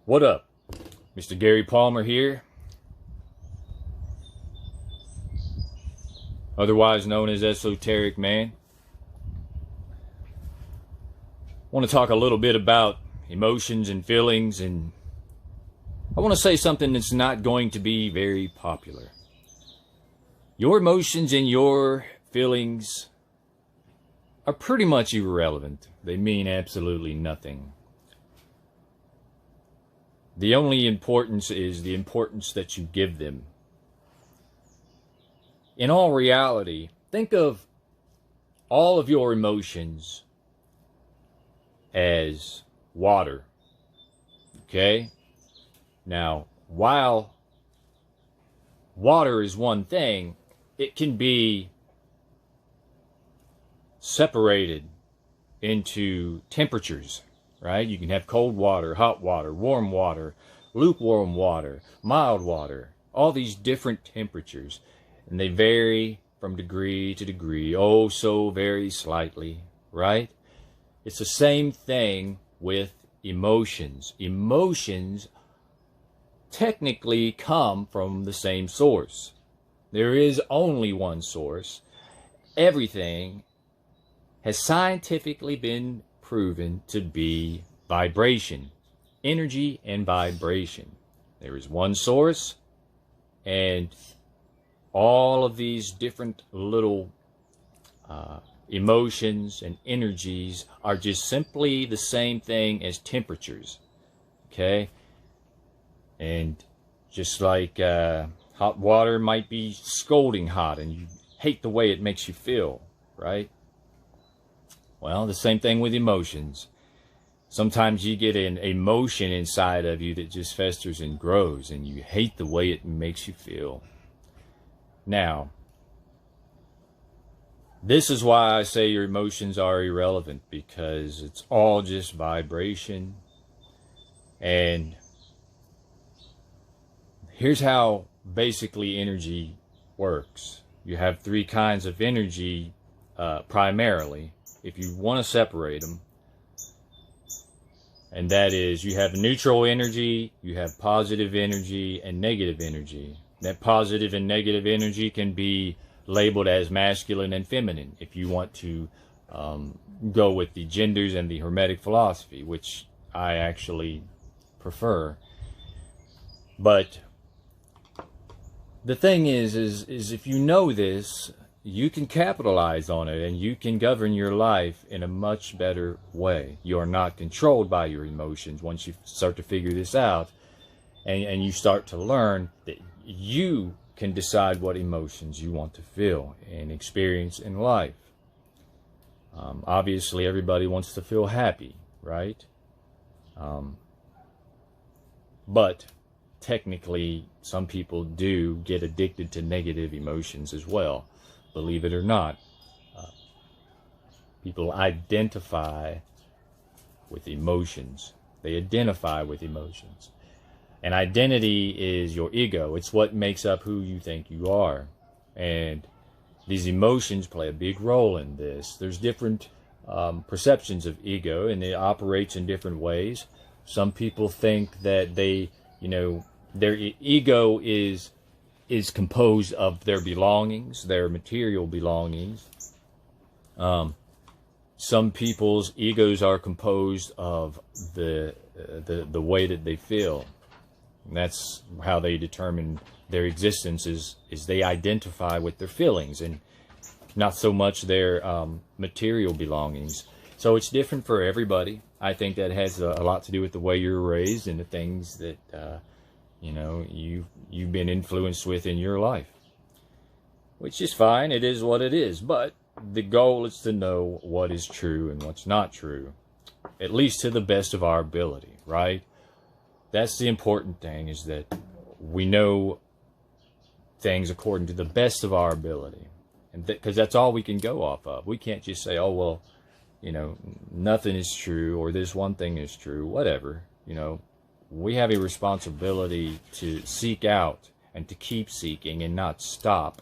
What up? Mr. Gary Palmer here, otherwise known as Esoteric Man. I want to talk a little bit about emotions and feelings, and I want to say something that's not going to be very popular. Your emotions and your feelings are pretty much irrelevant. They mean absolutely nothing. The only importance is the importance that you give them. In all reality, think of all of your emotions as water. Okay? Now, while water is one thing, it can be separated into temperatures. Right? You can have cold water, hot water, warm water, lukewarm water, mild water, all these different temperatures. And they vary from degree to degree, oh so very slightly, right? It's the same thing with emotions. Emotions technically come from the same source. There is only one source. Everything has scientifically been proven to be vibration, energy and vibration. There is one source, and all of these different little emotions and energies are just simply the same thing as temperatures. Okay? And just like hot water might be scalding hot and you hate the way it makes you feel, right? Well, the same thing with emotions. Sometimes you get an emotion inside of you that just festers and grows, and you hate the way it makes you feel. Now, this is why I say your emotions are irrelevant, because it's all just vibration. And here's how basically energy works. You have three kinds of energy primarily, if you want to separate them. And that is, you have neutral energy, you have positive energy, and negative energy. That positive and negative energy can be labeled as masculine and feminine if you want to go with the genders and the hermetic philosophy, which I actually prefer. But the thing is if you know this, you can capitalize on it and you can govern your life in a much better way. You are not controlled by your emotions once you start to figure this out, and you start to learn that you can decide what emotions you want to feel and experience in life. Obviously, everybody wants to feel happy, right? But technically, some people do get addicted to negative emotions as well. Believe it or not, people identify with emotions. They identify with emotions. And identity is your ego. It's what makes up who you think you are. And these emotions play a big role in this. There's different perceptions of ego, and it operates in different ways. Some people think that their ego is composed of their belongings, their material belongings. Some people's egos are composed of the way that they feel. And that's how they determine their existence, is they identify with their feelings and not so much their material belongings. So it's different for everybody. I think that has a lot to do with the way you're raised and the things that you've been influenced with in your life, which is fine. It is what it is. But the goal is to know what is true and what's not true, at least to the best of our ability, right? That's the important thing, is that we know things according to the best of our ability, and because that's all we can go off of. We can't just say, oh well, nothing is true, or this one thing is true, whatever. We have a responsibility to seek out and to keep seeking and not stop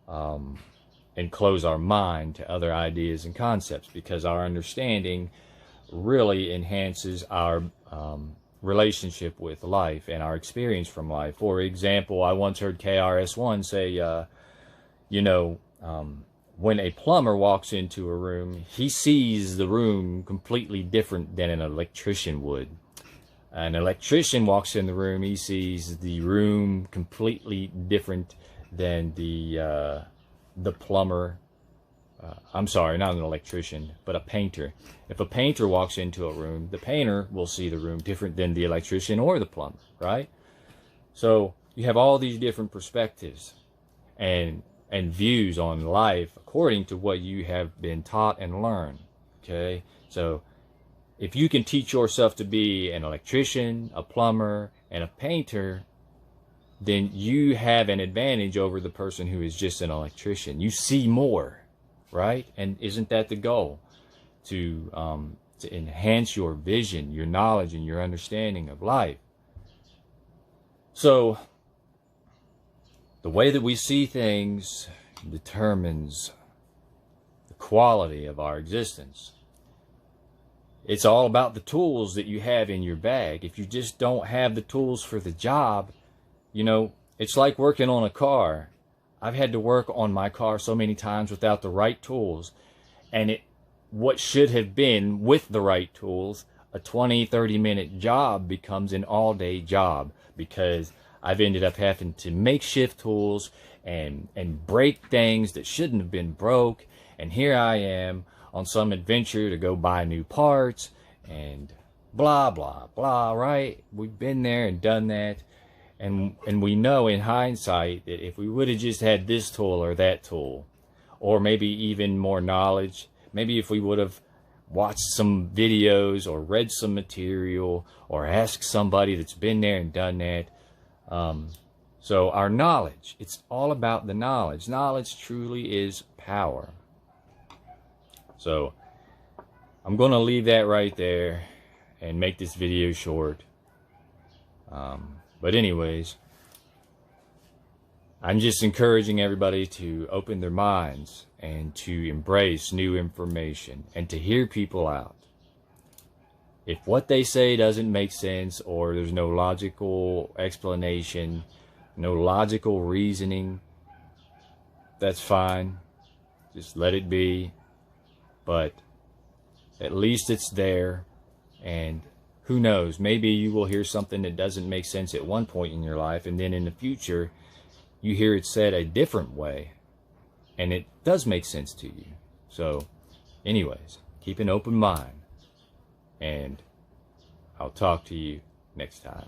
and close our mind to other ideas and concepts, because our understanding really enhances our relationship with life and our experience from life. For example, I once heard KRS-One say, when a plumber walks into a room, he sees the room completely different than an electrician would. An electrician walks in the room, he sees the room completely different than the plumber. I'm sorry, not an electrician, but a painter. If a painter walks into a room, the painter will see the room different than the electrician or the plumber, right? So you have all these different perspectives and views on life according to what you have been taught and learned, okay? So if you can teach yourself to be an electrician, a plumber, and a painter, then you have an advantage over the person who is just an electrician. You see more, right? And isn't that the goal? To enhance your vision, your knowledge, and your understanding of life. So the way that we see things determines the quality of our existence. It's all about the tools that you have in your bag. If you just don't have the tools for the job, it's like working on a car. I've had to work on my car so many times without the right tools, and what should have been, with the right tools, a 20-30 minute job becomes an all-day job, because I've ended up having to make shift tools and break things that shouldn't have been broke, and here I am on some adventure to go buy new parts and blah blah blah, right? We've been there and done that. And we know in hindsight that if we would have just had this tool or that tool, or maybe even more knowledge, maybe if we would have watched some videos or read some material or asked somebody that's been there and done that. So our knowledge, it's all about the knowledge. Knowledge truly is power. So I'm going to leave that right there and make this video short. But anyways, I'm just encouraging everybody to open their minds and to embrace new information and to hear people out. If what they say doesn't make sense, or there's no logical explanation, no logical reasoning, that's fine. Just let it be. But at least it's there, and who knows, maybe you will hear something that doesn't make sense at one point in your life, and then in the future you hear it said a different way and it does make sense to you. So anyways, keep an open mind, and I'll talk to you next time.